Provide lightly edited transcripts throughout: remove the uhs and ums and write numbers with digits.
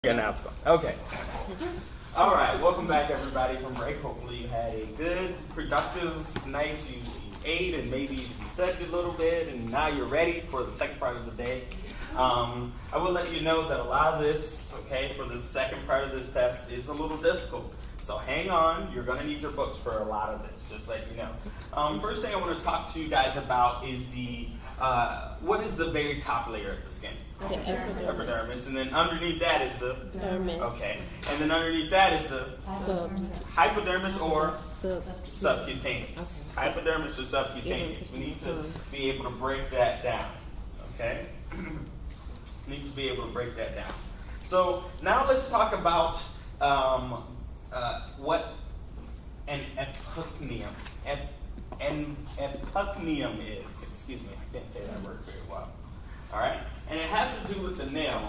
Yeah, now it's gone. Okay. All right. Welcome back, everybody, from break. Hopefully, you had a good, productive, nice. You ate and maybe you slept a little bit, and now you're ready for the second part of the day. I will let you know that a lot of this, okay, for the second part of this test is a little difficult. So hang on. You're going to need your books for a lot of this, just let you know. First thing I want to talk to you guys about is what is the very top layer of the skin? The Epidermis, and then underneath that is the dermis. Okay, and then underneath that is the hypodermis or subcutaneous. Okay. Hypodermis or subcutaneous. We need to be able to break that down. Okay, need to be able to break that down. So now let's talk about what an epicuneum is. Excuse me, I can't say that word very well. All right, and it has to do with the nail,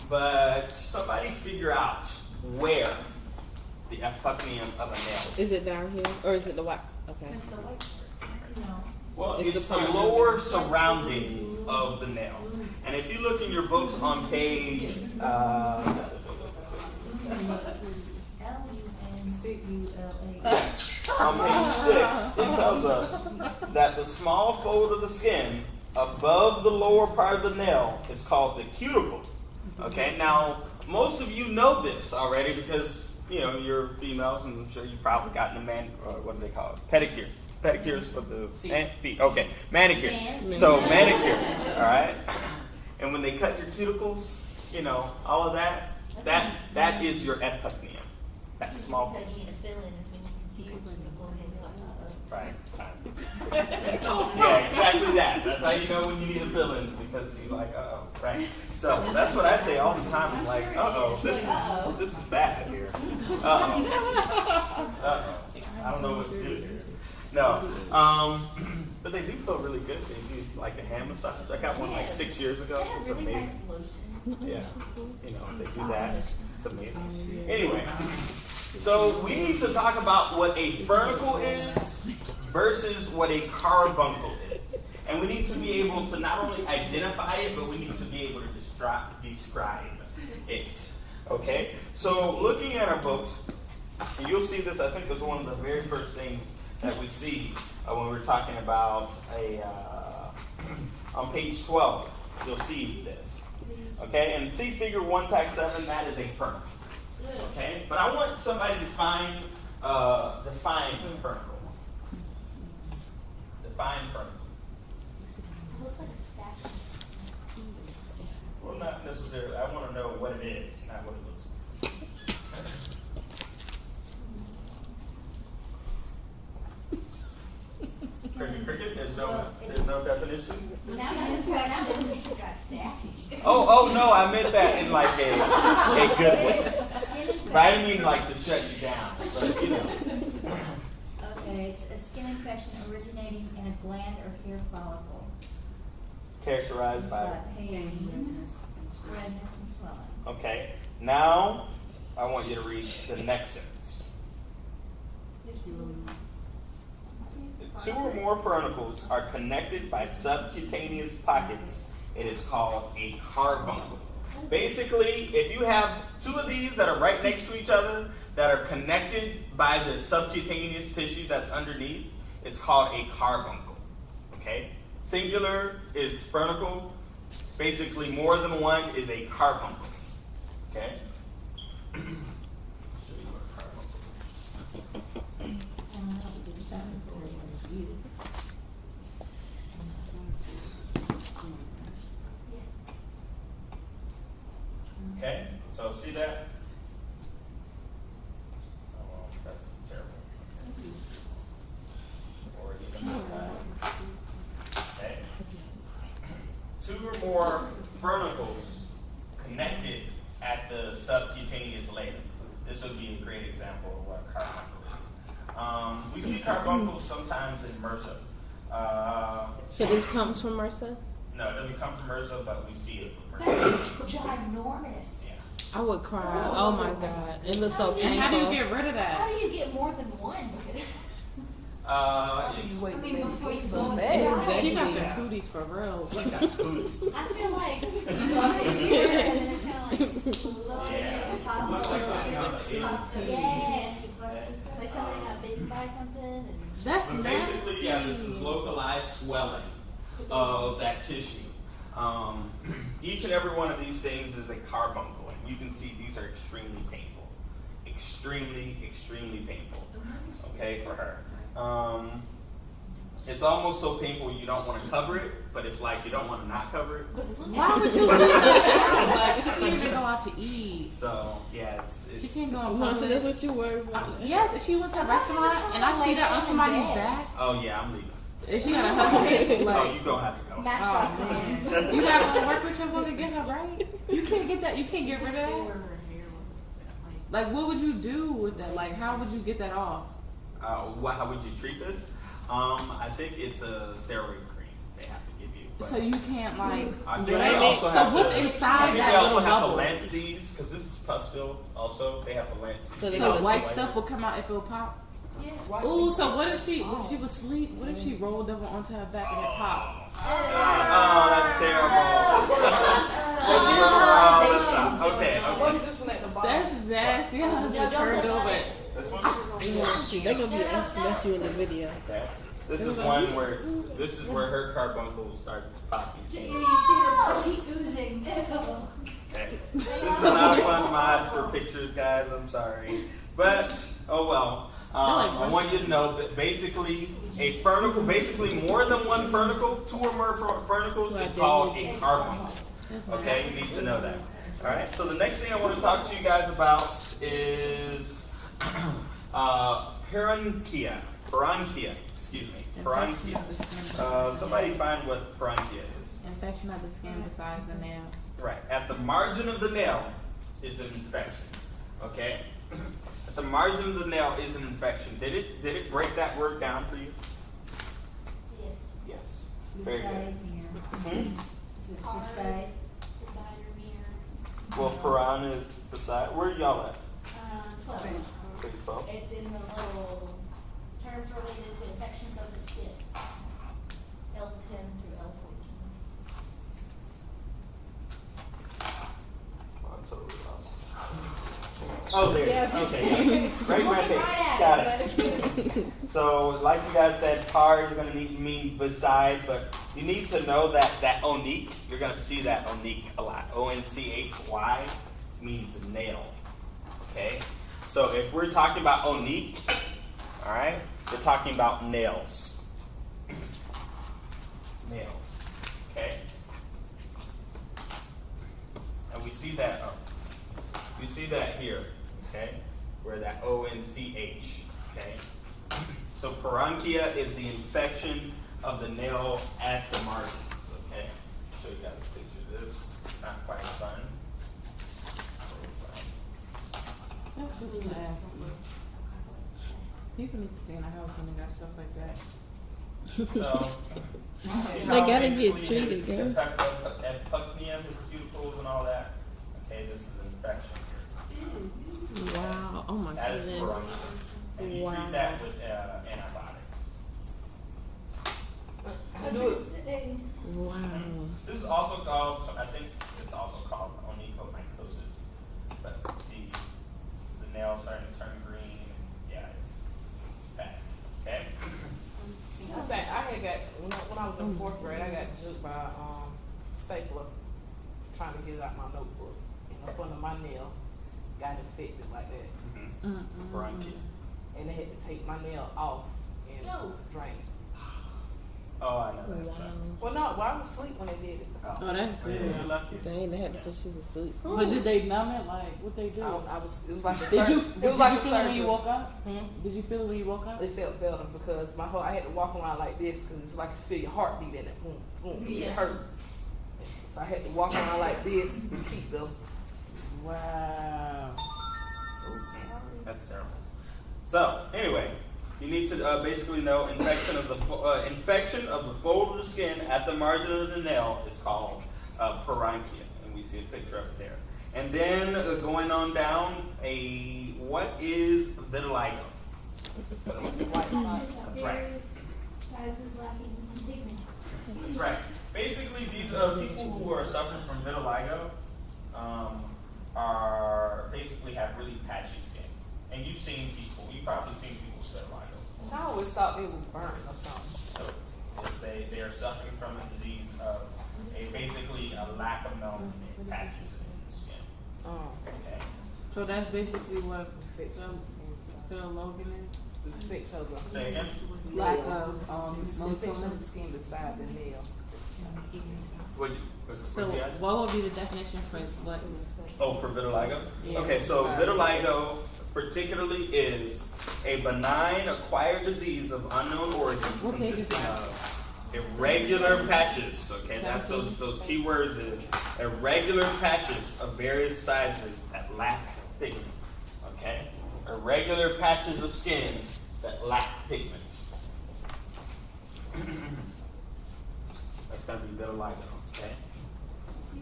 but somebody figure out where the epicuneum of a nail is. Is it down here, or is it the white? Okay. Well, it's the lower surrounding of the nail. And if you look in your books on page on page 6, it tells us that the small fold of the skin above the lower part of the nail is called the cuticle. Okay, now most of you know this already because you're females, and I'm sure you've probably gotten a what do they call it? Pedicure. Pedicures for the feet. Okay, manicure. So manicure. All right. And when they cut your cuticles, all of that is your epicuneum. That small fold. Right. Yeah, exactly that. That's how you know when you need a fill-in, because you're like, uh-oh, right? So that's what I say all the time. I'm like, uh-oh, this is bad here. Uh-oh. I don't know what to do here. No. But they do feel really good. They do like a hand massage. I got one like 6 years ago. It's amazing. Yeah. They do that. It's amazing. Anyway, so we need to talk about what a furnicle is versus what a carbuncle is. And we need to be able to not only identify it, but we need to be able to describe it. Okay? So looking at our books, you'll see this, I think, is one of the very first things that we see when we're talking about on page 12, you'll see this. Okay? And see figure 1 times 7, that is a furnicle. Okay? But I want somebody to define the furnicle. Define furnicle. It looks like a statue. Well, not necessarily. I want to know what it is, not what it looks like. Cricket? There's no definition? Now it's got sassy. Oh no, I meant that in like a good way. But I didn't mean like to shut you down. But Okay, it's a skin infection originating in a gland or hair follicle. Characterized by. Pain, redness, and swelling. Okay. Now I want you to read the next sentence. 2 or more furnicles are connected by subcutaneous pockets. It is called a carbuncle. Basically, if you have 2 of these that are right next to each other that are connected by the subcutaneous tissue that's underneath, it's called a carbuncle. Okay? Singular is furnicle. Basically, more than one is a carbuncle. Okay? Okay, so see that? Oh, well, that's terrible. Or even this time. Okay. 2 or more furnicles connected at the subcutaneous layer. This would be a great example of what a carbuncle is. We see carbuncles sometimes in MRSA. So this comes from MRSA? No, it doesn't come from MRSA, but we see it from MRSA. Ginormous. Yeah. I would cry. Oh my God. It looks so painful. And how do you get rid of How that? do you get more than one? It's, I mean, before you go She got Yeah. the cooties for real. She got cooties. I feel like you know, it's here and then it's kind of like Yeah. Looks like something out of the 80s. Yes. Like somebody got bitten by something. And That's But basically, yeah, this is localized swelling of that tissue. Each and every one of these things is a carbuncle, and you can see these are extremely painful. Extremely, extremely painful. Okay, for her. It's almost so painful you don't want to cover it, but it's like you don't want to not cover it. Why would you do that? She can't even go out to eat. So, yeah, it's She can't go on Mom, so that's public. what you worry about. Yes, if she went to a restaurant and I see that on somebody's back, oh yeah, I'm leaving. and she got a husband, Oh, like, you gonna have to go. match oh man, you gotta go work with your book and get her right. You can't get that. You can't get rid of that. Like, what would you do with that? Like, how would you get that off? How would you treat this? I think it's a steroid cream they have to give you. But So you can't like. I think Right. they also So have what's to, I inside think that they also little have bubble? the Lancets, because this is pustule also. They have the Lancets. So they So gotta white take stuff will come out if it'll pop. Yeah. Ooh, so what if she when she was asleep? What if she rolled over onto her back and it popped? Oh, that's terrible. Oh, this stuff. Okay, What's okay. this one at the bottom? That's nasty. How No, you don't turned look over? at it. This one? They're gonna be asking at you in the video. Okay. This is one where this is where her carbuncles start popping. You see the pussy oozing. Okay. This is not a fun mod for pictures, guys. I'm sorry, but oh well. I want you to know that basically a fernicle, basically more than one fernicle, 2 or more fernicles is called a carbuncle. Okay, you need to know that. All right. So the next thing I want to talk to you guys about is parenchyma. Parenchyma. Excuse me. Parenchyma. Somebody find what parenchyma is. Infection of the skin besides the nail. Right. At the margin of the nail is an infection. Okay? At the margin of the nail is an infection. Did it break that word down for you? Yes. Yes. Very good. Hmm? Beside or near. Well, paran is beside. Where are y'all at? 12. Page 12. It's in the little terms related to infections of the skin. L10 through L14. Oh, I'm totally lost. Oh, there. Okay. Right in my face. Got it. So, like you guys said, par is going to mean beside, but you need to know that onique, you're going to see that onique a lot. O-N-C-H-Y means nail. Okay? So, if we're talking about onique, all right, we're talking about nails. Nails. Okay? And we see that. You see that here, okay? Where that O-N-C-H, okay? So parenchyma is the infection of the nail at the margins, okay? Show you guys a picture of this. It's not quite fun. That's just nasty. People need to see in a house when they got stuff like that. So, They gotta get basically treated, this girl. Epucnia, mosquitoes and all that. Okay, this is infection. Wow. Oh my That is goodness. parenchyma. And you Wow. treat that with antibiotics. Wow. This is also called, I think it's also called onychomycosis. But see, the nail starting to turn green. Yeah, it's bad. Okay? I think I had got when I was in 4th grade, I got juked by stapler trying to get it out my notebook. And up under my nail got infected like that. Parenchyma. And they had to take my nail off and drain it. Oh, I know that. Wow. Well, no, I was asleep when they did it. Oh, that's Oh, yeah, good. you're lucky. Dang, they had to think she was asleep. But did they numb it? Like, what they do? I was. It was like a Did you, it did was like you a feel it when you surgery. woke up? Hmm? Did you feel it when you woke up? It felt better because my whole I had to walk around like this because it's like you feel your heartbeat in it. Boom, boom. It hurt. So I had to walk around like this to keep the. Wow. Oops. That's terrible. So, anyway, you need to basically know infection of the fold of the skin at the margin of the nail is called parenchyma, and we see a picture of it there. And then going on down, what is vitiligo? That's right. Sizes lacking in pigment. That's right. Basically, these people who are suffering from vitiligo, are basically have really patchy skin. And you've probably seen people with vitiligo. I always thought it was burnt or something. So it's they are suffering from a disease of basically a lack of melanin in patches in the skin. Oh. Okay. So that's basically what Fix Phil Logan is. the fix of the Say again? Lack of the fix of the melatonin. skin beside the nail. What'd So you ask? what would be the definition for what? Oh, for vitiligo? Yeah. Okay, so vitiligo particularly is a benign acquired disease of unknown origin What page is consisting that? of irregular patches. Okay, that's those key words is irregular patches of various sizes that lack pigment. Okay? Irregular patches of skin that lack pigment. That's gonna be vitiligo, okay?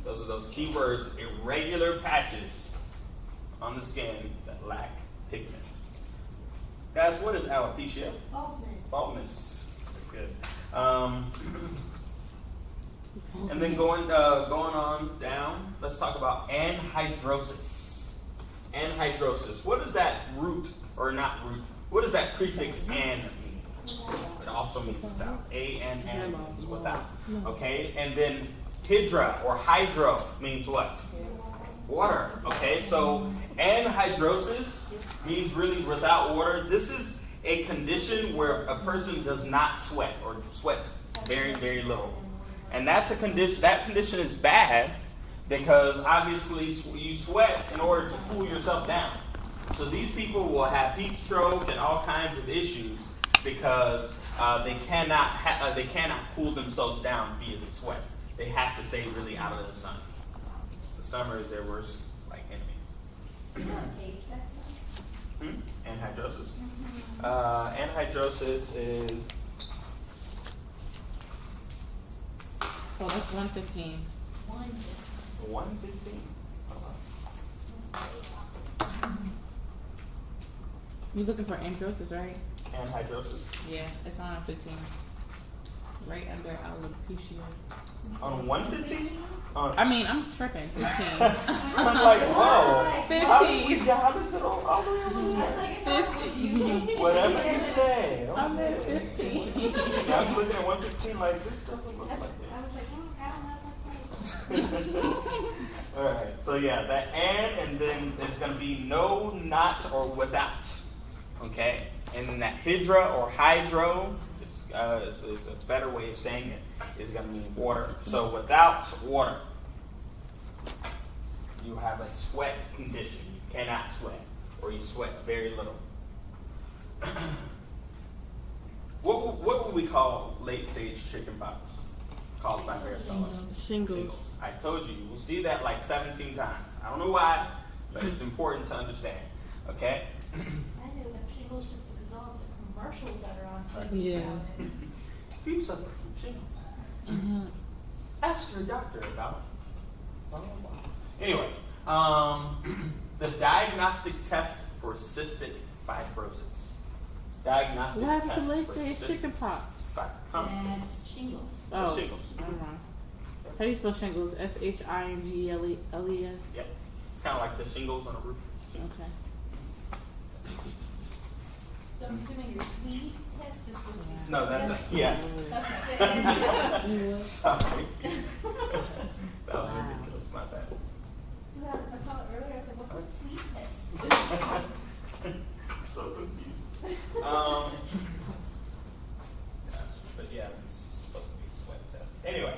Those are those key words, irregular patches on the skin that lack pigment. Guys, what is alopecia? Baldness. Good. And then going on down, let's talk about anhydrosis. Anhydrosis. What does that root, or not root, what does that prefix an mean? It also means without. A-N-N means without. Okay? And then hydra or hydro means what? Water. Okay? So anhydrosis means really without water. This is a condition where a person does not sweat or sweats very, very little. And that's a condition, that condition is bad because obviously you sweat in order to cool yourself down. So these people will have heat stroke and all kinds of issues because they cannot cool themselves down via the sweat. They have to stay really out of the sun. The summer is their worst enemy. Anhydrosis. Anhydrosis is So that's 115. 115. You're looking for androsis, right? Anhydrosis. Yeah, it's on 15. Right under alopecia. On 115? I mean, I'm tripping. 15. I'm like, whoa. 15. How does it all the way over 15. Whatever you say. I'm at 15. I'm looking at 115 like, this doesn't look like it. Alright, so yeah, that and then there's going to be no, not, or without. Okay? And then that hydra or hydro is a better way of saying it, is going to mean water. So without water, you have a sweat condition. You cannot sweat, or you sweat very little. What would we call late stage chickenpox caused by varicella? Shingles. I told you, we'll see that like 17 times. I don't know why, but it's important to understand. Okay? I know that shingles just because all the commercials that are on TV. Yeah. about it. If you suffer from shingles, Mm-hmm. ask your doctor about it. Anyway, the diagnostic test for cystic fibrosis. Diagnostic What happened test to late for stage cystic chicken pox? That's shingles. Oh, shingles. never mind. How do you spell shingles? S-H-I-N-G-L-E-S? Yep. It's kind of like the shingles on a roof. Okay. So I'm assuming your Swede test is supposed to be. No, that's yes. Okay. Sorry. That was ridiculous. My bad. I saw it earlier, I said, what's a Swede test? I'm so confused. But yeah, it's supposed to be a sweat test. Anyway,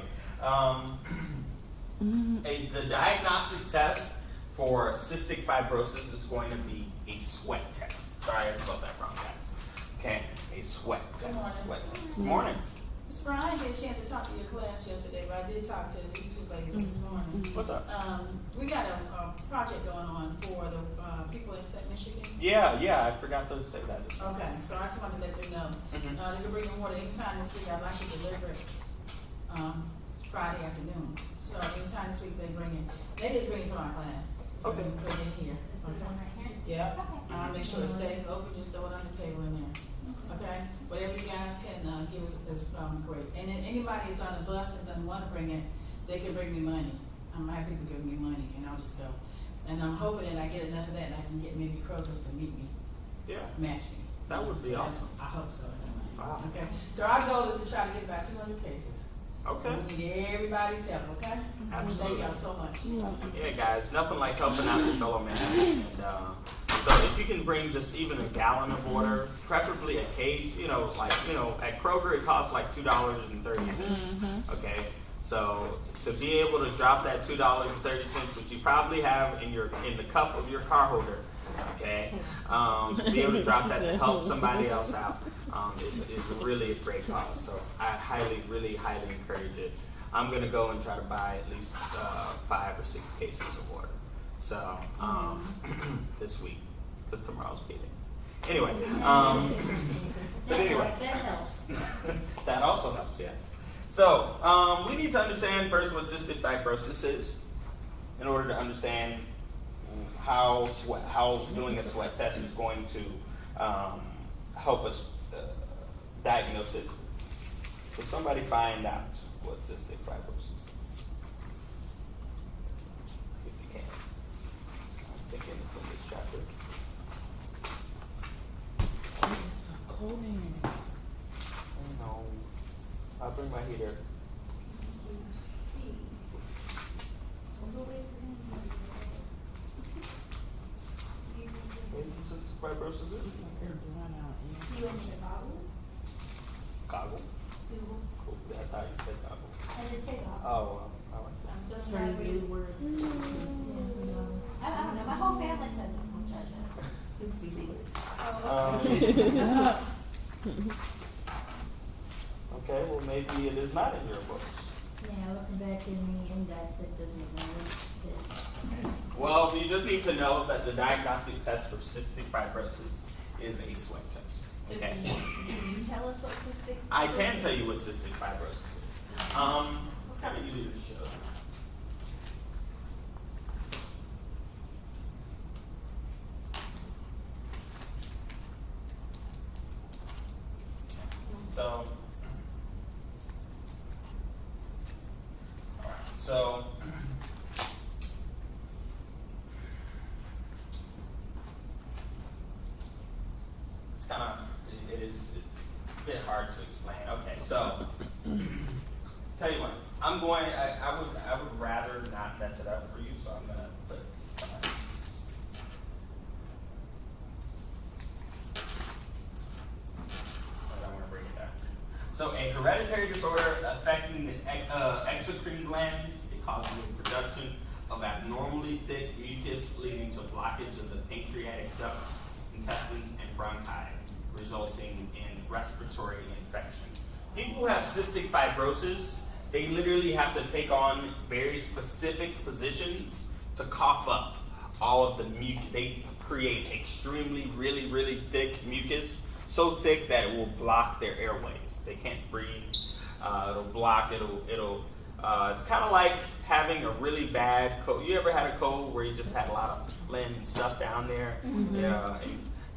the diagnostic test for cystic fibrosis is going to be a sweat test. Sorry, I spelled that wrong, guys. Okay, a sweat test. Good morning. Sweat test. Good morning. Mr. Brown, I didn't get a chance to talk to your class yesterday, but I did talk to these two ladies this morning. What's up? We got a project going on for the people in Michigan. Yeah, I forgot to say that. Okay, so I just wanted to let them know. Mhm. They can bring them water anytime this week. I'd like to deliver it Friday afternoon. So anytime this week they bring it. They just bring it to our class. So Okay. we can put it in here. This one right here? Yeah. Okay. Make sure it stays open, just throw it on the table in there. Okay, whatever you guys can give is great. And then anybody that's on the bus and doesn't want to bring it, they can bring me money. I have people giving me money, and I'll just go. And I'm hoping that I get enough of that and I can get maybe Kroger's to meet me, Yeah, match me. that would be So awesome. I hope so. Wow. Okay, so our goal is to try to get about 200 cases. Okay. We need everybody's help, okay? Absolutely. Thank y'all so much. Yeah, guys, nothing like helping out your fellow man. And so if you can bring just even a gallon of water, preferably a case, at Kroger it costs like $2.30. Okay, so to be able to drop that $2.30, which you probably have in the cup of your car holder, okay, to be able to drop that to help somebody else out is really a great cause. So I really highly encourage it. I'm gonna go and try to buy at least 5 or 6 cases of water. So this week, because tomorrow's payday. Anyway, but anyway, That helps. that also helps. Yes. So we need to understand first what cystic fibrosis is, in order to understand how doing a sweat test is going to help us diagnose it. So somebody find out what cystic fibrosis is, if you can. I'm thinking it's in this chapter. It's so cold in here. No, I'll bring my heater. What cystic fibrosis is? They're blown out. Yeah. You want me to bottle it? Goggle. Google. Cool. I thought you said goggle. I did say bottle. Oh, I like that. Doesn't Certain matter. new word. I don't know, my whole family says it, don't judge us. Okay, well maybe it is not in your books. Yeah, looking back in the index, it doesn't matter. Well, you just need to know that the diagnostic test for cystic fibrosis is a sweat test. Okay. Can you tell us what cystic? I can tell you what cystic fibrosis is. It's kind of easy to show. So, it's kind of, it's a bit hard to explain. Okay, so, tell you what, I would rather not mess it up for you, so I'm gonna put, I want to break it down. So a hereditary disorder affecting the exocrine glands, it causes the production of abnormally thick mucus leading to blockage of the pancreatic ducts, intestines, and bronchi, resulting in respiratory infection. People who have cystic fibrosis, they literally have to take on very specific positions to cough up all of the mucus. They create extremely, really thick mucus, so thick that it will block their airways. They can't breathe. It'll block. It's kind of like having a really bad cold. You ever had a cold where you just had a lot of phlegm and stuff down there? Mm-hmm.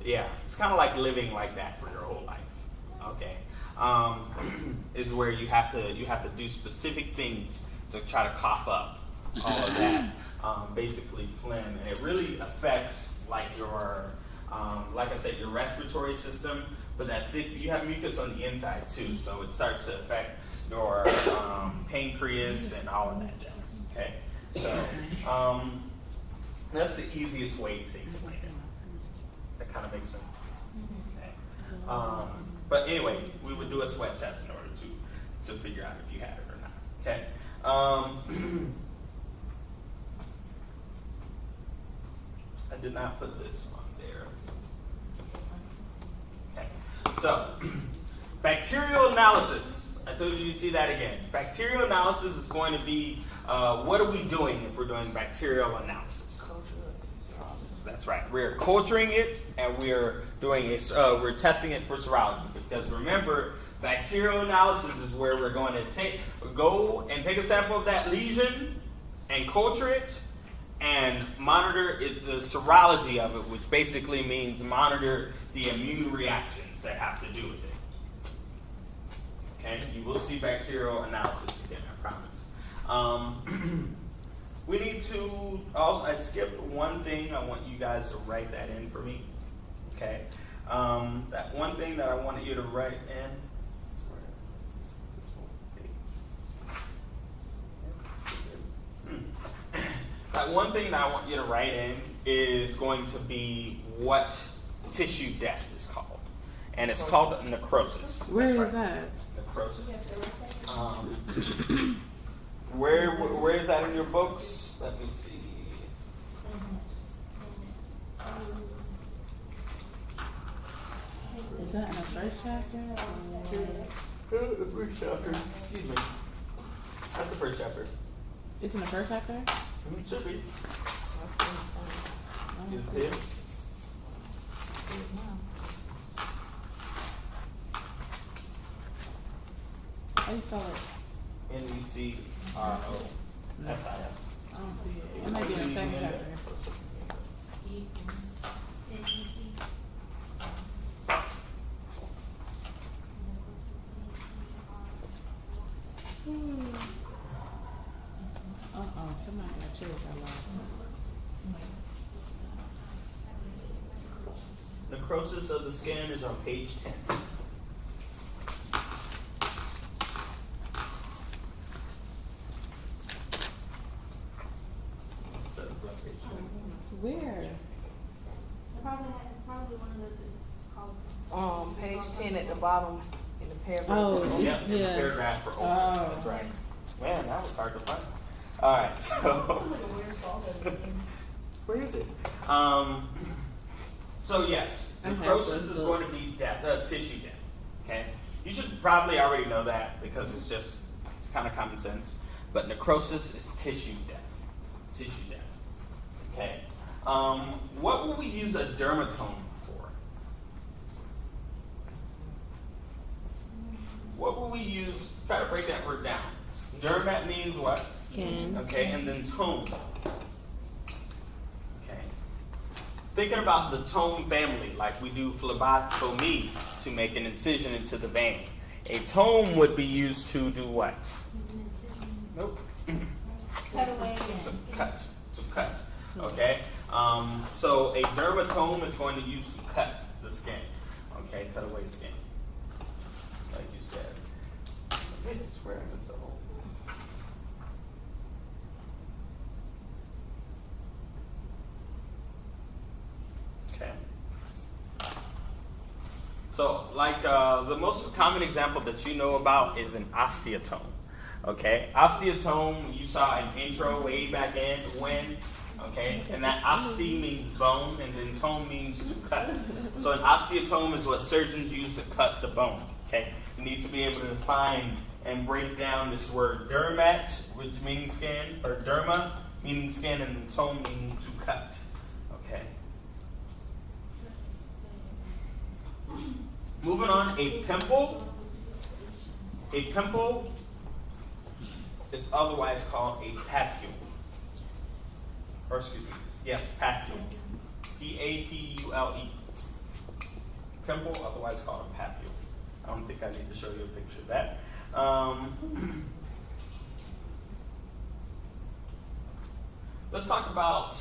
Yeah. It's kind of like living like that for your whole life. Okay, is where you have to do specific things to try to cough up all of that. Basically phlegm, and it really affects like your, like I said, your respiratory system. But that thick, you have mucus on the inside too, so it starts to affect your pancreas and all of that jazz. Okay, so that's the easiest way to explain it. That kind of makes sense. Okay. But anyway, we would do a sweat test in order to figure out if you had it or not. Okay. I did not put this on there. Okay. So, bacterial analysis. I told you see that again. Bacterial analysis is going to be, what are we doing if we're doing bacterial analysis? That's right. We're culturing it, and we're doing it. We're testing it for serology. Because remember, bacterial analysis is where we're going to go and take a sample of that lesion and culture it and monitor the serology of it, which basically means monitor the immune reactions that have to do with it. Okay, you will see bacterial analysis again, I promise. we need to, also, I skipped one thing. I want you guys to write that in for me. Okay? That one thing that I wanted you to write in. That one thing that I want you to write in is going to be what tissue death is called. And it's called necrosis. Where That's is right. that? Necrosis. Where is that in your books? Let me see. Is that in the first chapter? The first chapter. Excuse me. That's the first chapter. It's in the first chapter? It should be. I don't Is see it? How do you spell it? NECRO. SIS. I don't see it. It might be in the second chapter. Somebody got chills out loud. Necrosis of the skin is on page 10. So it's on page 10. Where? It's probably one of those that's called. Page 10 at the bottom in the paragraph. Oh, Yeah, in the yeah. paragraph for ulcer. Oh. That's right. Man, that was hard to find. All right, so It's like a weird fall. where is it? So yes, I have necrosis those is going to books. be death, tissue death. Okay, you should probably already know that because it's kind of common sense. But necrosis is tissue death. Tissue death. Okay. What will we use a dermatome for? What will we use? Try to break that word down. Dermat means what? Skin. Okay, and then tome. Okay. Thinking about the tome family, like we do phlebotomy to make an incision into the vein. A tome would be used to do what? Nope. Cut away. To cut. Okay. So a dermatome is going to use to cut the skin. Okay, cut away skin. Like you said. I swear I missed the whole. Okay. So, like the most common example that you know about is an osteotome. Okay, osteotome, you saw an intro way back when, okay, and that oste means bone, and then tome means to cut. So an osteotome is what surgeons use to cut the bone. Okay, you need to be able to define and break down this word dermat, which means skin, or derma meaning skin, and then tome meaning to cut. Okay. Moving on, a pimple. A pimple is otherwise called a papule. Or excuse me, yes, papule. P-A-P-U-L-E. Pimple, otherwise called a papule. I don't think I need to show you a picture of that. Let's talk about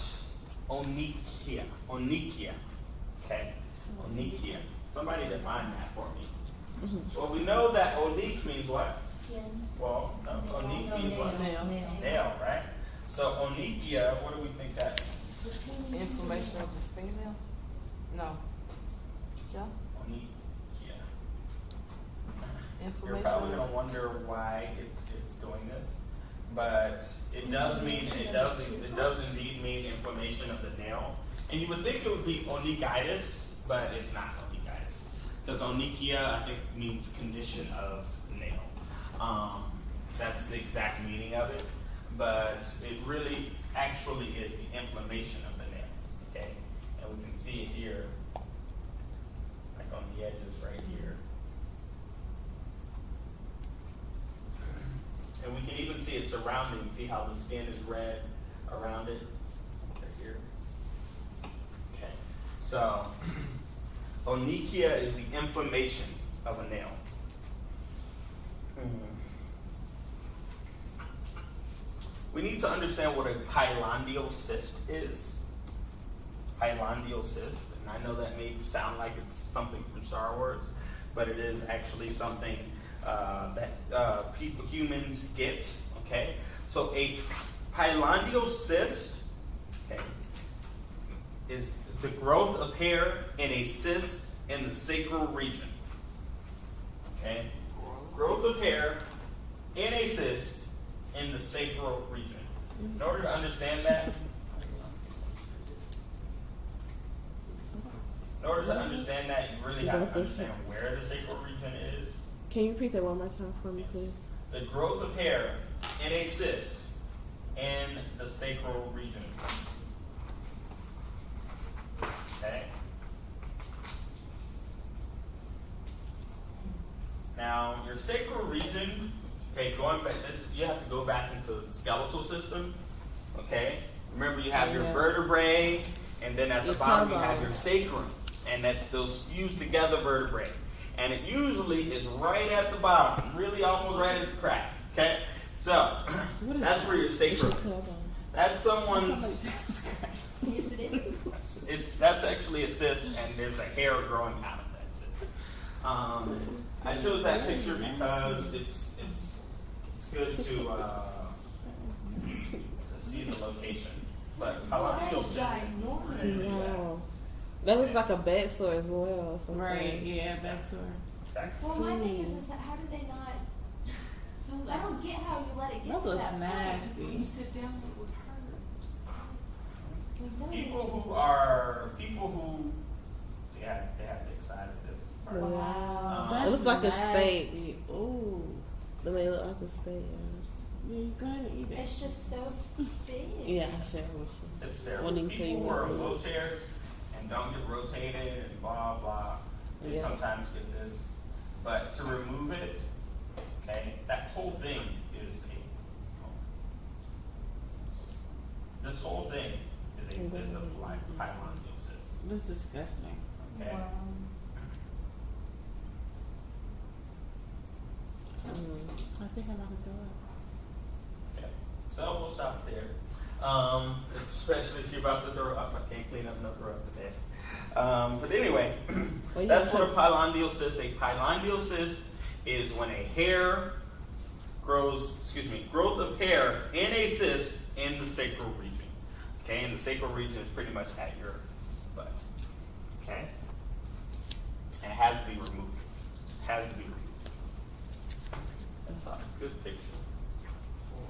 onychia. Onychia. Okay? Onychia. Somebody define that for me. Well, we know that onych means what? Skin. Well, no, onych means what? Nail, right? So onychia, what do we think that means? Inflammation of the fingernail? No. Yeah? Onychia. You're Inflammation. probably gonna wonder why it's doing this, but it does indeed mean inflammation of the nail. And you would think it would be onychitis, but it's not onychitis. Because onychia, I think, means condition of the nail. That's the exact meaning of it, but it really actually is the inflammation of the nail. Okay, and we can see it here, like on the edges right here. And we can even see it surrounding. See how the skin is red around it? Right here. Okay. So, onychia is the inflammation of a nail. we need to understand what a pilondial cyst is. Pilondial cyst, and I know that may sound like it's something from Star Wars, but it is actually something that humans get. Okay, so a pilondial cyst, okay, is the growth of hair in a cyst in the sacral region. Okay, growth of hair in a cyst in the sacral region. In order to understand that, you really have to understand where the sacral region is. Can you repeat that one more time for me, please? The growth of hair in a cyst in the sacral region. Okay. Now, your sacral region, okay, going back, you have to go back into the skeletal system. Okay. Remember, you have your vertebrae, and then at the bottom you have your sacrum, and that's those fused together vertebrae. And it usually is right at the bottom, really almost right at the crack. Okay, so that's where your sacrum is. That's someone's. Yes, it is. That's actually a cyst, and there's a hair growing out of that cyst. I chose that picture because it's good to see the location. But pilondial cyst. Wow. That looks like a bed sore as well. Right, yeah, back to her. Exactly. Well, my thing is how do they not? I don't get how you let it get That to looks that nasty. You sit down, it would hurt. People who see, they have to excise this part. Wow. That's It looks like a steak. nasty. Ooh. Then they look like a steak. Yeah, you gotta eat it. It's just so big. Yeah, I share with you. It's terrible. Wanting to People eat who are it. wheelchairs and don't get rotated and blah blah, they Yeah. sometimes get this. But to remove it, okay, that whole thing is this whole thing is a pilondial cyst. That's disgusting. Okay. I think I'm about to throw up. Okay. So we'll stop there. Especially if you're about to throw up. I can't clean up no throw up today. But anyway, that's what a pilondial cyst. A pilondial cyst is when a hair growth of hair in a cyst in the sacral region. Okay, and the sacral region is pretty much at your butt. Okay? And it has to be removed. That's a good picture for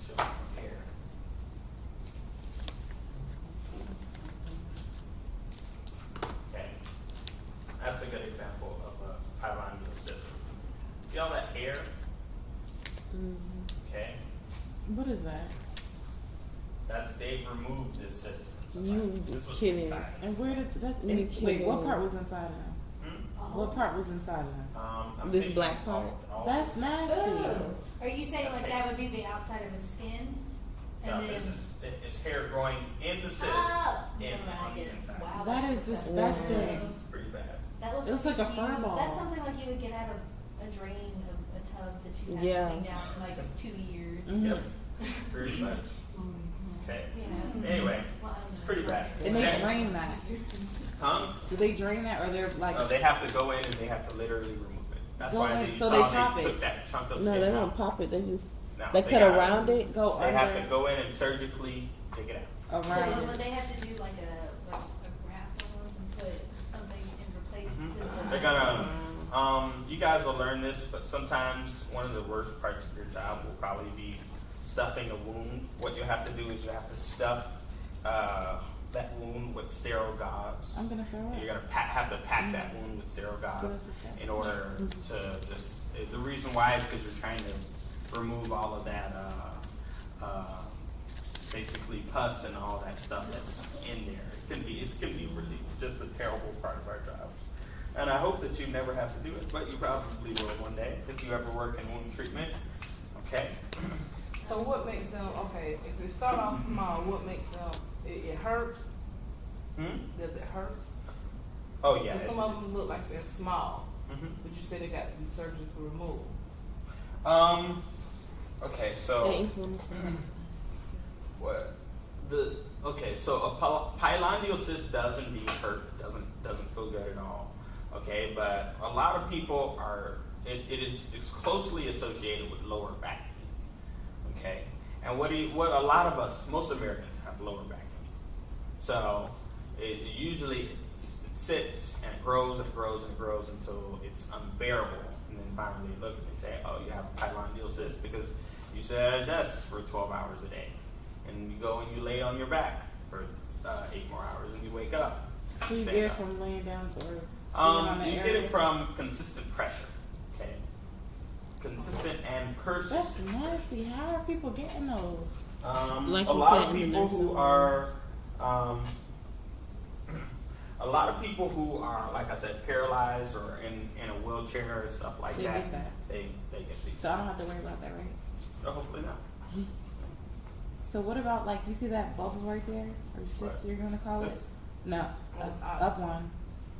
showing hair. Okay, that's a good example of a pilondial cyst. See all that hair? Okay, What is that? they've removed this cyst. This was kidding. inside. And where did that? You Wait, what kidding. part was inside of them? What part was inside of them? I'm This thinking black part? That's nasty. Are you saying like that would be the outside of his skin? No, And then. it's hair growing in the cyst, Oh, in never mind, I on the get it. inside. Wow, That that's is disgusting. It's pretty bad. That It looks like a fur ball. That's something like you would get out of a drain of a tub that you haven't Yeah. cleaned out in like 2 years. Mhm. Yep, pretty much. Okay. You know. Anyway, Well, I don't it's know. pretty bad. And they Okay. drain that. Huh? Do they drain that, or they're like? No, they have to go in and they have to literally remove it. That's Go why in, they so saw they pop it. took that chunk of No, skin they out. don't pop it. They just No, they cut gotta- around it. Go They have under, to go in and surgically take it out. So around. would they have to do like a graft almost and put something in replace Mm-hmm. They're gonna, you guys will learn this, but sometimes one of the worst parts of your job will probably be stuffing a wound. What you have to do is you have to stuff that wound with sterile gauze. I'm gonna throw up. You're gonna have to pack that wound with sterile That's gauze disgusting. in order to just. The reason why is because you're trying to remove all of that, basically pus and all that stuff that's in there. It can be really just a terrible part of our jobs. And I hope that you never have to do it, but you probably will one day if you ever work in wound treatment. Okay. So what makes them, okay, if they start off small, what makes them, it hurt? Does it hurt? Oh yeah. And some of them look like they're small, Mhm. but you said they got to be surgically removed. Okay, so Ace wanna say. what so a pilonidal cyst does indeed hurt, doesn't feel good at all. Okay, but a lot of people it's closely associated with lower back pain. Okay, and what a lot of us, most Americans, have lower back pain. So it usually sits and it grows and it grows and it grows until it's unbearable, and then finally they look and they say, "Oh, you have a pilonidal cyst because you sit at a desk for 12 hours a day, and you go and you lay on your back for 8 more hours, and you wake up." So you Stand get it up. from laying down or being on that You get area? it from consistent pressure. Okay, consistent and persistent. That's nasty. How are people getting those? Like A you lot said, of people who are, like I said, paralyzed or in a wheelchair or stuff like They that. get that. They get these. So I don't have to worry about that, right? Oh, hopefully not. So what about like you see that bubble right there, or cyst What? you're gonna call it? This? No, That's up one.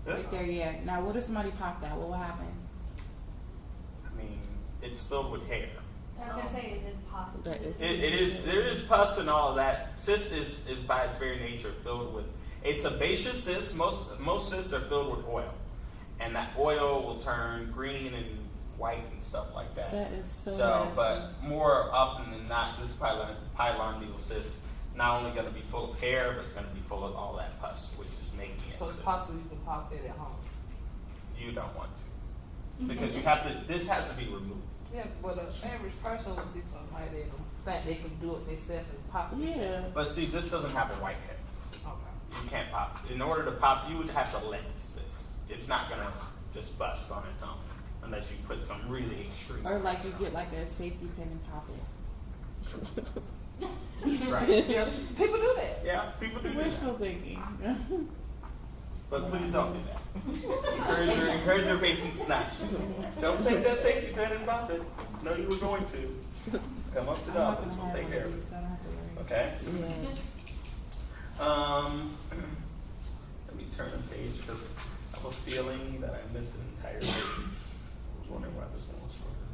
This? Right there, yeah. Now what if somebody popped that? What will happen? I mean, it's filled with hair. I was gonna say, is it possible? That is- There is pus and all of that. Cyst is by its very nature filled with a sebaceous cyst. Most cysts are filled with oil, and that oil will turn green and white and stuff like that. That is so nasty. But more often than not, this pilonidal cyst not only going to be full of hair, but it's going to be full of all that pus, which is making it. So it's cyst. possible you can pop that at home. You don't want to, because you have to. This has to be removed. Yeah, but an average person will see something like that and think they can do it themselves and pop it. Yeah. But see, this doesn't have a white head. Okay. You can't pop. In order to pop, you would have to lens this. It's not gonna just bust on its own unless you put some really extreme. Or like you get like a safety pin and pop it. Right. Yeah, people do that. Yeah, people do that. Wishful thinking. But please don't do that. Encourage your patients not to. Don't take that safety pin and pop it. No, you were going to. Just come up to the I'm not office. gonna We'll have take one care of of these, it. so I don't have to worry. Okay. Yeah. Let me turn the page because I have a feeling that I missed an entire page. I was wondering why this one was shorter.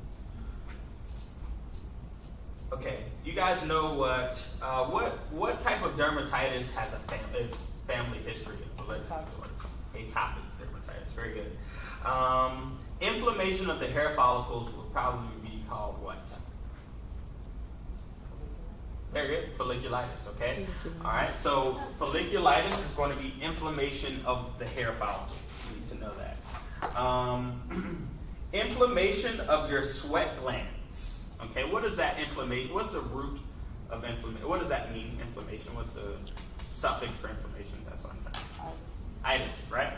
Okay, you guys know what type of dermatitis has is family history of atopic dermatitis. Very good. Inflammation of the hair follicles would probably be called what? Very good. Folliculitis, okay? All right, so folliculitis is going to be inflammation of the hair follicle. You need to know that. Inflammation of your sweat glands. Okay, what is that inflammation? What's the root of inflammation? What does that mean, inflammation? What's the suffix for inflammation? That's what I'm trying to itis, right?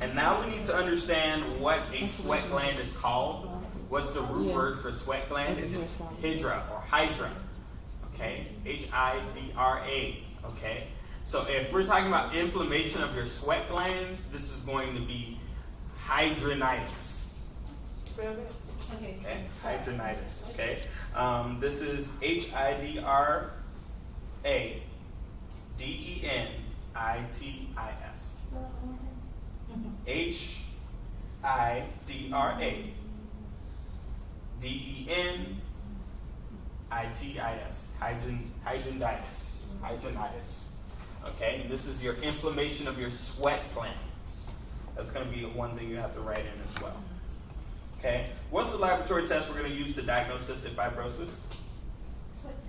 And now we need to understand what a sweat gland is called. What's the root word for sweat gland? It is hydra or hydra. Okay, Hydra. Okay, so if we're talking about inflammation of your sweat glands, this is going to be hydronitis. Spell that. Okay. Okay, hydronitis. Okay, this is Hydra Denitis. Hydronitis. Hydronitis. Okay, and this is your inflammation of your sweat glands. That's going to be one thing you have to write in as well. Okay, what's the laboratory test we're going to use to diagnose cystic fibrosis?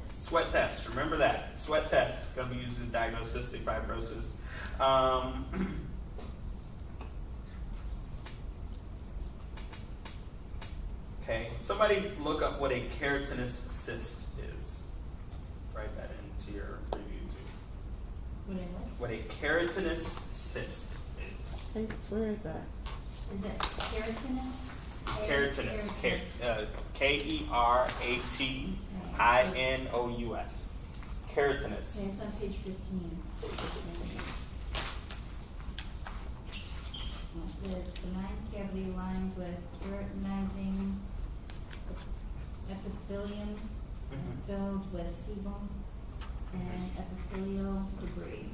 Sweat test. Remember that. Sweat test is going to be used to diagnose cystic fibrosis. Okay, somebody look up what a keratinous cyst is. Write that into your review too. What a keratinous cyst is. Hey, where is that? Is that keratinous? Keratinous. Keratinous. Okay, Keratinous. it's on page 15. It says benign cavity lined with keratinizing epithelium filled with sebum and epithelial debris,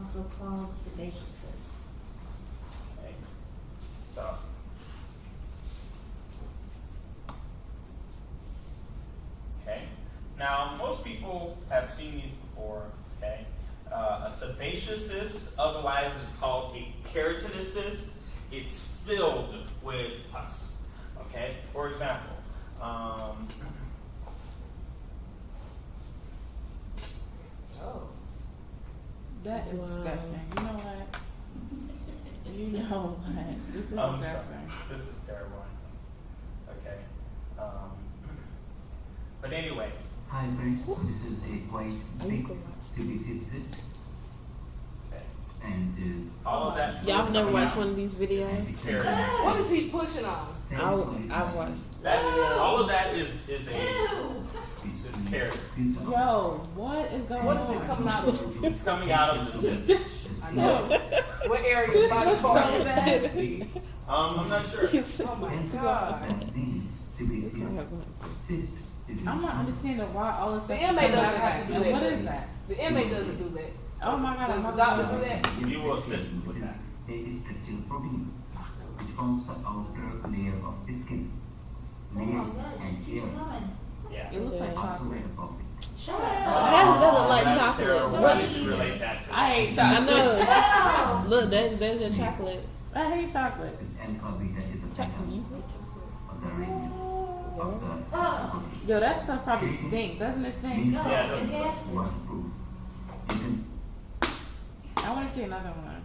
also called sebaceous cyst. Okay. So. Okay. most people have seen these before, okay? A sebaceous cyst, otherwise it's called a keratinous cyst. It's filled with pus, okay? For example, Oh. That is Wow. disgusting. You know what? You know what? This is I'm disgusting. sorry. This is terrible. Okay. But anyway, Hi friends, this is a quite I big used to watch. sebaceous cyst, okay. and All of that. Y'all have never coming watched out one of these videos? is keratin. What is he pushing on? I watched. That's all of that is keratin. Yo, what is going What on? is it coming out of? It's coming out of the cyst. I know. What area of This body looks so part? nasty. I'm not sure. Oh my god. I'm not understanding why all this The stuff is inmate coming doesn't out of have to do And that. what is that? The inmate doesn't do that. Oh my god, Does I'm the not doctor gonna do that? You will assist with that. A structural protein which forms the outer layer of the skin. Oh my Nails God, it just and keeps hair going. Yeah. It looks like also chocolate. a topic. Shut up. How does that look like That's chocolate? terrible. What? Why did you relate that to? I hate I chocolate. know. Look, there's your chocolate. I hate chocolate. This alpha beta is a Chocolate. You pattern hate chocolate. of the arrangement of the Oh. Yo, that stuff probably stink. Doesn't it stink? These No, Yeah, it has to. waterproof. You can I want to see another one.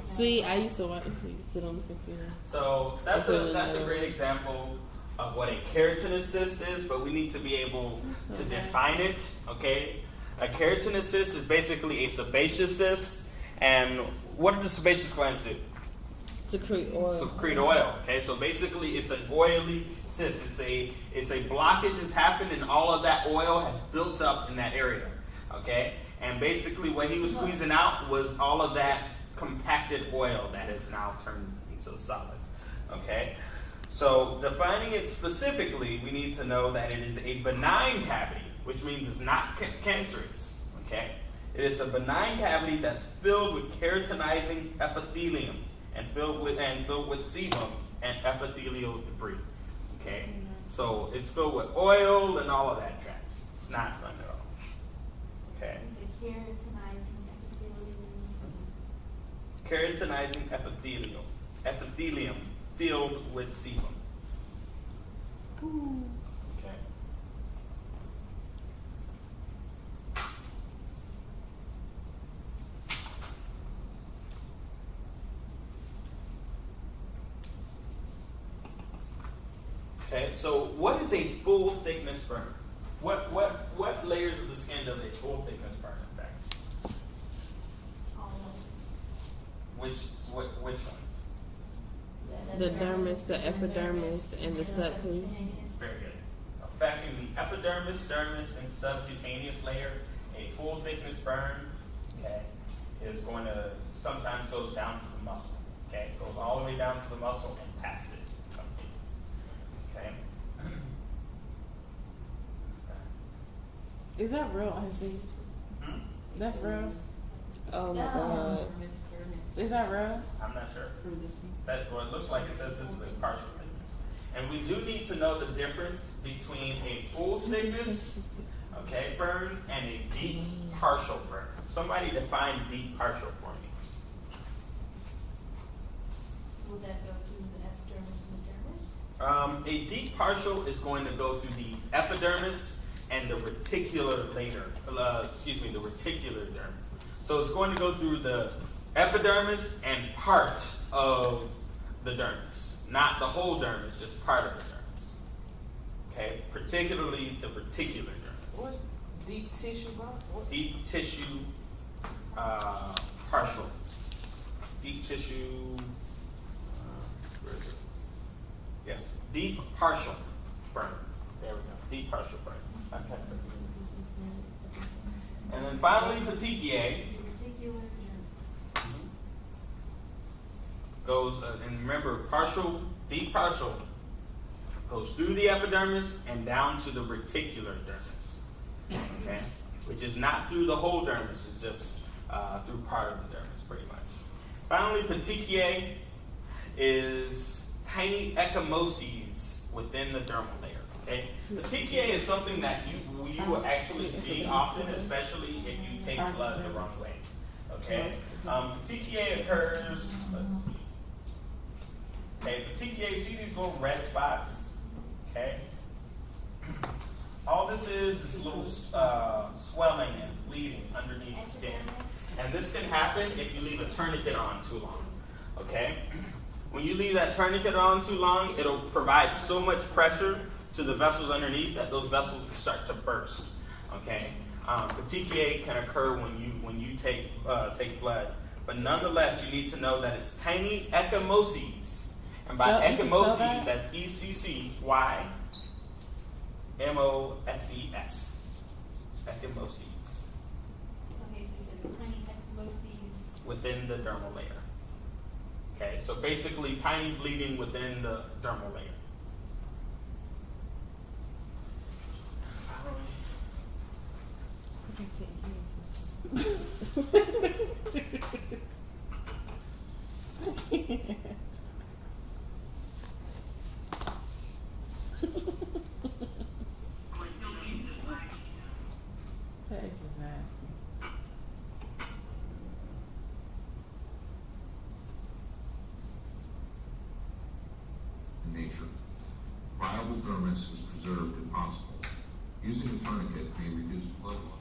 See, I used to watch. Sit on the computer. So that's a great example of what a keratinous cyst is, but we need to be able to define it. Okay, a keratinous cyst is basically a sebaceous cyst, and what do the sebaceous glands do? Secrete oil. Secrete oil. Okay, so basically it's an oily cyst. It's a blockage has happened, and all of that oil has built up in that area. Okay, and basically what he was squeezing out was all of that compacted oil that is now turned into solid. Okay, so defining it specifically, we need to know that it is a benign cavity, which means it's not cancerous. Okay, it is a benign cavity that's filled with keratinizing epithelium and filled with sebum and epithelial debris. Okay, so it's filled with oil and all of that trash. It's not fun at all. Okay. Is it keratinizing epithelium? Keratinizing epithelium filled with sebum. Okay. Okay, so what is a full thickness burn? What layers of the skin does a full thickness burn affect? All of Which ones? The dermis, the epidermis, and the subcutaneous. Very good. Affecting the epidermis, dermis, and subcutaneous layer, a full thickness burn, okay, is going to sometimes goes down to the muscle. Okay, goes all the way down to the muscle and past it in some cases. Okay. Is that real on his face? Hmm? That's real? Oh my god. Is that real? I'm not sure. Well, it looks like it says this is a partial thickness. And we do need to know the difference between a full thickness, okay, burn and a deep partial burn. Somebody define deep partial for me. Will that go through the epidermis and the dermis? A deep partial is going to go through the epidermis and the reticular the reticular dermis. So it's going to go through the epidermis and part of the dermis, not the whole dermis, just part of the dermis. Okay, particularly the reticular dermis. What? Deep tissue, bro? What? Deep tissue partial. Deep tissue. Where is it? Yes, deep partial burn. There we go. Deep partial burn. Okay. And then finally, petechiae Reticular dermis. goes, and remember, deep partial goes through the epidermis and down to the reticular dermis. Okay, which is not through the whole dermis; it's just through part of the dermis, pretty much. Finally, petechiae is tiny ecchymoses within the dermal layer. Okay, petechiae is something that you will actually see often, especially if you take blood the wrong way. Okay? Petechiae occurs, let's see. Okay, petechiae, see these little red spots? Okay? All this is little swelling and bleeding underneath the skin. And this can happen if you leave a tourniquet on too long. Okay? When you leave that tourniquet on too long, it'll provide so much pressure to the vessels underneath that those vessels will start to burst. Okay? Petechiae can occur when you take blood. But nonetheless, you need to know that it's tiny ecchymoses. And by ecchymoses, that's ECCY MOSES. Ecchymoses. Okay, so you said tiny ecchymoses. Within the dermal layer. Okay, so basically tiny bleeding within the dermal layer. That's just nasty. In nature, viable dermis is preserved if possible. Using a tourniquet may reduce blood flow.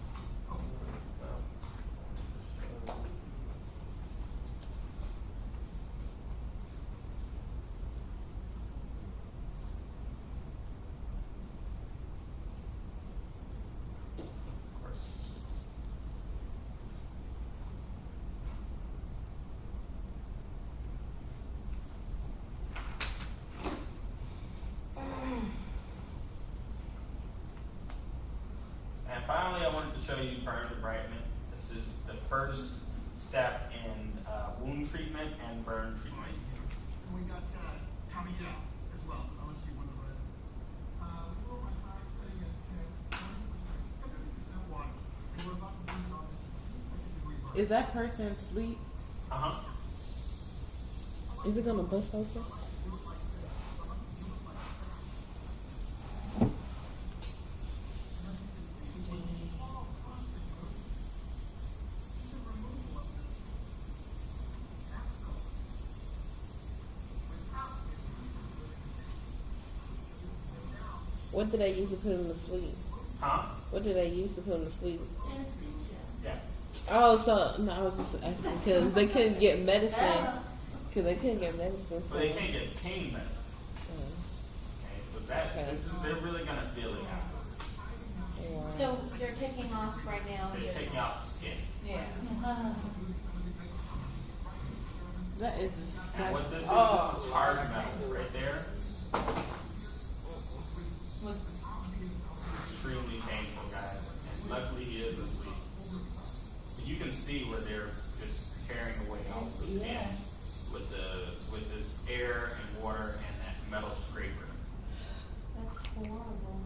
And finally, I wanted to show you burn debridement. This is the first step in wound treatment and burn treatment. We got Tommy Joe as well. I want to see one of the Is that person asleep? Is it gonna bust open? What did they use to put him to sleep? What did they use to put him to sleep? Yeah. Oh, so no, I was just asking because they couldn't get medicine. Because they couldn't get medicine. But they can't get pain medicine. Okay, so they're really gonna feel it afterwards. Wow. So they're taking off right now. They're taking out the skin. Yeah. That is And what this disgusting. is hard metal right there. Extremely painful, guys. And luckily he is asleep. But you can see where they're just tearing away all the skin with this air and water and that metal scraper. That's horrible.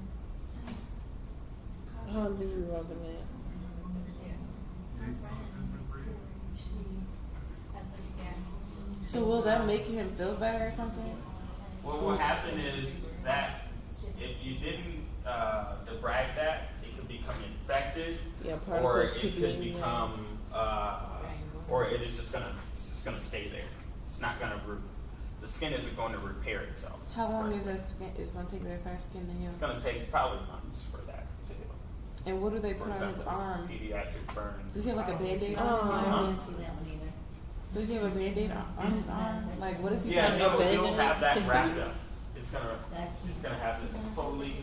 How do you rubbing that? So will that make him feel better or something? What will happen is that if you didn't debride that, it could become infected, Yeah, or particles it could could be in there. become, or it is just gonna stay there. It's not gonna the skin isn't going to repair itself. How long is that skin? It's gonna take that fast skin to heal. It's gonna take probably months for that to heal. And what do they For put on his example, arm? pediatric burns. Does he have like a Band-Aid Oh, on his I arm? didn't see that one either. Does he have a Band-Aid on his arm? Like what is he Yeah, putting? no, Band-Aid? you'll have that wrapped up. It's That's gonna have this totally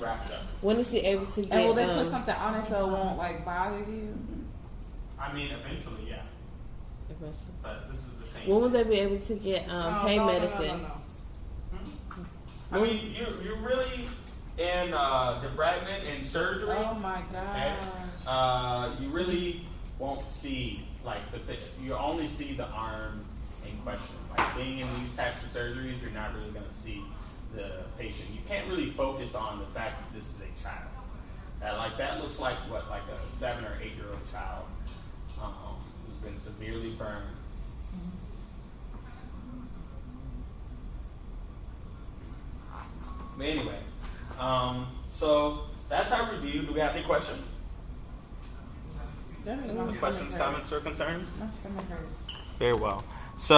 wrapped up. When is he able to get? And will they put something on it so it won't like bother you? I mean, eventually, yeah. eventually? But this is the same. When will they be able to get pain medicine? I mean, you're really in debridement and surgery. Oh my Okay. god. You really won't see like you only see the arm in question. Like being in these types of surgeries, you're not really going to see the patient. You can't really focus on the fact that this is a child. That looks like like a 7 or 8 year old child who's been severely burned. But anyway, so that's our review. Do we have any questions? That is my Questions, stomach hurt. comments, or concerns? My stomach hurts. Very well. So